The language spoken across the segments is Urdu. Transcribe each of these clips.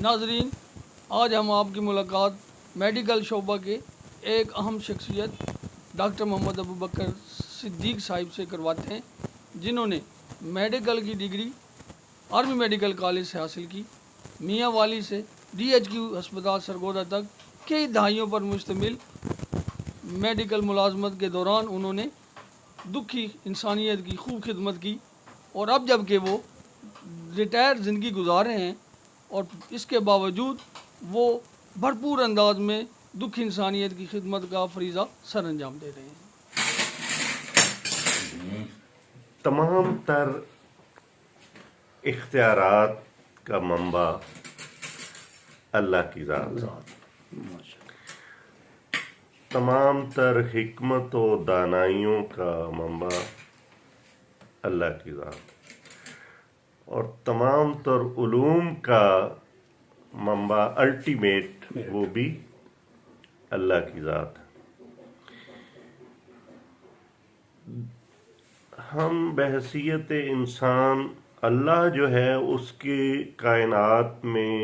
ناظرین، آج ہم آپ کی ملاقات میڈیکل شعبہ کے ایک اہم شخصیت ڈاکٹر محمد ابوبکر صدیق صاحب سے کرواتے ہیں، جنہوں نے میڈیکل کی ڈگری آرمی میڈیکل کالج سے حاصل کی۔ میاں والی سے DHQ ہسپتال سرگودا تک کئی دہائیوں پر مشتمل میڈیکل ملازمت کے دوران انہوں نے دکھی انسانیت کی خوب خدمت کی، اور اب جب کہ وہ ریٹائر زندگی گزار رہے ہیں اور اس کے باوجود وہ بھرپور انداز میں دکھ انسانیت کی خدمت کا فریضہ سر انجام دے رہے ہیں۔ تمام تر اختیارات کا منبع اللہ کی ذات ہے، تمام تر حکمت و دانائیوں کا منبع اللہ کی ذات ہے، اور تمام تر علوم کا منبع الٹیمیٹ وہ بھی اللہ کی ذات ہے۔ ہم بحیثیت انسان اللہ جو ہے اس کی کائنات میں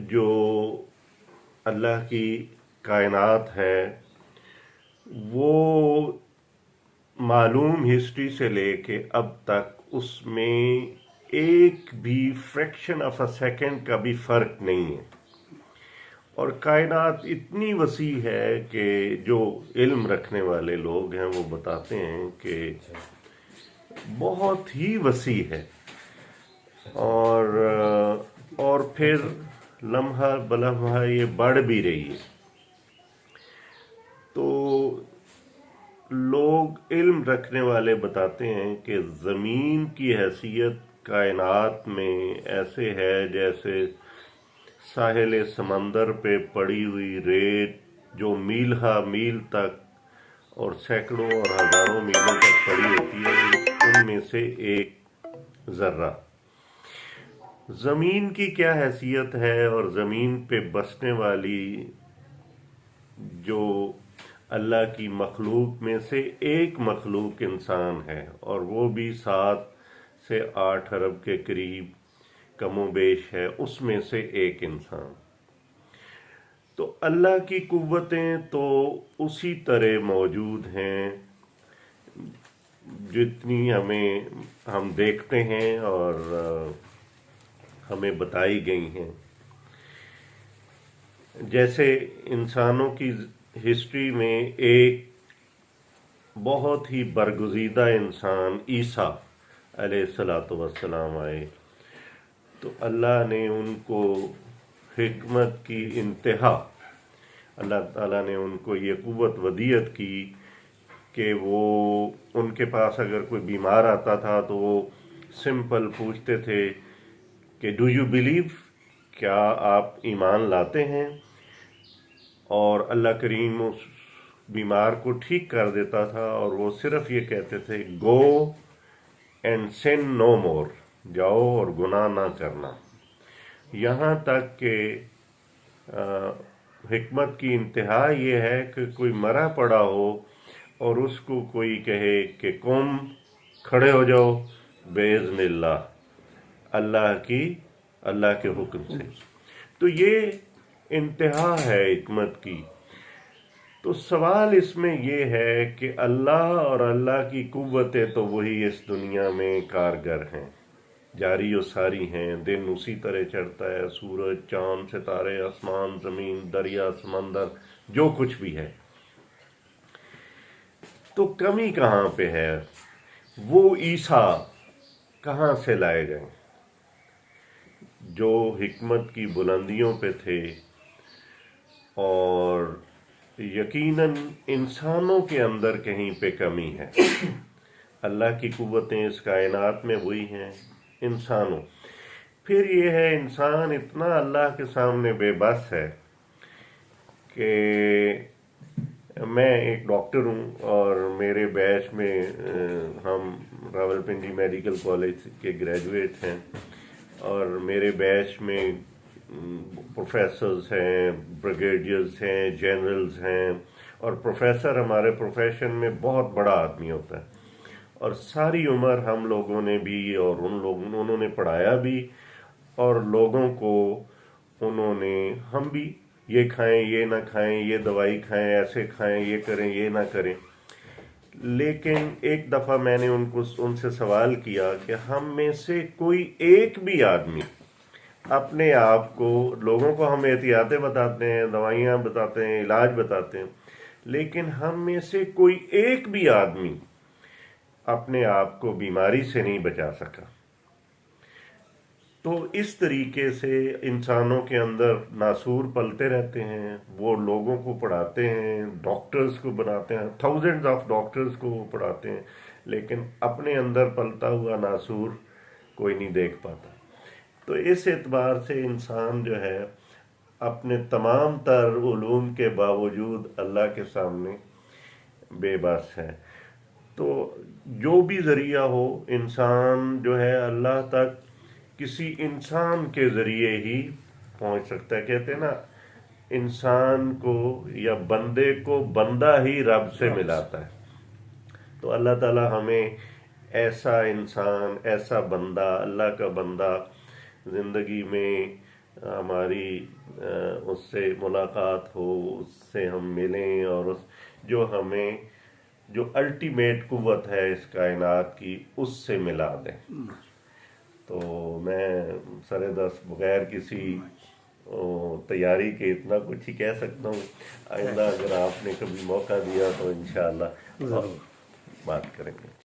جو اللہ کی کائنات ہے وہ معلوم ہسٹری سے لے کے اب تک اس میں ایک بھی فریکشن آف اے سیکنڈ کا بھی فرق نہیں ہے، اور کائنات اتنی وسیع ہے کہ جو علم رکھنے والے لوگ ہیں وہ بتاتے ہیں کہ بہت ہی وسیع ہے، اور پھر لمحہ بلمحہ یہ بڑھ بھی رہی ہے۔ تو لوگ علم رکھنے والے بتاتے ہیں کہ زمین کی حیثیت کائنات میں ایسے ہے جیسے ساحل سمندر پہ پڑی ہوئی ریت جو میلہا میل تک اور سینکڑوں اور ہزاروں میلوں تک پڑی ہوتی ہے، ان میں سے ایک ذرہ۔ زمین کی کیا حیثیت ہے، اور زمین پہ بسنے والی جو اللہ کی مخلوق میں سے ایک مخلوق انسان ہے، اور وہ بھی 7 سے 8 ارب کے قریب کم و بیش ہے، اس میں سے ایک انسان۔ تو اللہ کی قوتیں تو اسی طرح موجود ہیں جتنی ہم دیکھتے ہیں اور ہمیں بتائی گئی ہیں۔ جیسے انسانوں کی ہسٹری میں ایک بہت ہی برگزیدہ انسان عیسیٰ علیہ السلام آئے، تو اللہ نے ان کو حکمت کی انتہا، اللہ تعالیٰ نے ان کو یہ قوت ودیت کی کہ وہ ان کے پاس اگر کوئی بیمار آتا تھا تو وہ سمپل پوچھتے تھے کہ ڈو یو بلیو، کیا آپ ایمان لاتے ہیں، اور اللہ کریم اس بیمار کو ٹھیک کر دیتا تھا، اور وہ صرف یہ کہتے تھے گو اینڈ سن نو مور، جاؤ اور گناہ نہ کرنا۔ یہاں تک کہ حکمت کی انتہا یہ ہے کہ کوئی مرا پڑا ہو اور اس کو کوئی کہے کہ قوم کھڑے ہو جاؤ باذن اللہ کے حکم سے، تو یہ انتہا ہے حکمت کی۔ تو سوال اس میں یہ ہے کہ اللہ اور اللہ کی قوتیں تو وہی اس دنیا میں کارگر ہیں، جاری و ساری ہیں، دن اسی طرح چڑھتا ہے، سورج، چاند، ستارے، آسمان، زمین، دریا، سمندر، جو کچھ بھی ہے۔ تو کمی کہاں پہ ہے؟ وہ عیسیٰ کہاں سے لائے گئے جو حکمت کی بلندیوں پہ تھے، اور یقیناً انسانوں کے اندر کہیں پہ کمی ہے۔ اللہ کی قوتیں اس کائنات میں وہی ہیں، انسانوں پھر یہ ہے انسان اتنا اللہ کے سامنے بے بس ہے کہ میں ایک ڈاکٹر ہوں، اور میرے بیچ میں ہم راولپنڈی میڈیکل کالج کے گریجویٹ ہیں، اور میرے بیچ میں پروفیسرز ہیں، بریگیڈیئرز ہیں، جنرلز ہیں، اور پروفیسر ہمارے پروفیشن میں بہت بڑا آدمی ہوتا ہے، اور ساری عمر ہم لوگوں نے بھی اور انہوں نے پڑھایا بھی، اور لوگوں کو انہوں نے ہم بھی یہ کھائیں یہ نہ کھائیں، یہ دوائی کھائیں، ایسے کھائیں، یہ کریں یہ نہ کریں. لیکن ایک دفعہ میں نے ان سے سوال کیا کہ ہم میں سے کوئی ایک بھی آدمی اپنے آپ کو، لوگوں کو ہم احتیاطیں بتاتے ہیں، دوائیاں بتاتے ہیں، علاج بتاتے ہیں، لیکن ہم میں سے کوئی ایک بھی آدمی اپنے آپ کو بیماری سے نہیں بچا سکا. تو اس طریقے سے انسانوں کے اندر ناسور پلتے رہتے ہیں. وہ لوگوں کو پڑھاتے ہیں، ڈاکٹرز کو بناتے ہیں، تھاؤزنڈز آف ڈاکٹرز کو وہ پڑھاتے ہیں، لیکن اپنے اندر پلتا ہوا ناسور کوئی نہیں دیکھ پاتا. تو اس اعتبار سے انسان جو ہے اپنے تمام تر علوم کے باوجود اللہ کے سامنے بے بس ہے. تو جو بھی ذریعہ ہو، انسان جو ہے اللہ تک کسی انسان کے ذریعے ہی پہنچ سکتا ہے. کہتے ہیں نا، انسان کو یا بندے کو بندہ ہی رب سے ملاتا ہے. تو اللہ تعالی ہمیں ایسا انسان، ایسا بندہ، اللہ کا بندہ زندگی میں ہماری اس سے ملاقات ہو، اس سے ہم ملیں، اور جو ہمیں جو الٹیمیٹ قوت ہے اس کائنات کی اس سے ملا دیں. تو میں سر دست بغیر کسی تیاری کے اتنا کچھ ہی کہہ سکتا ہوں. آئندہ اگر آپ نے کبھی موقع دیا تو انشاءاللہ بات کریں گے.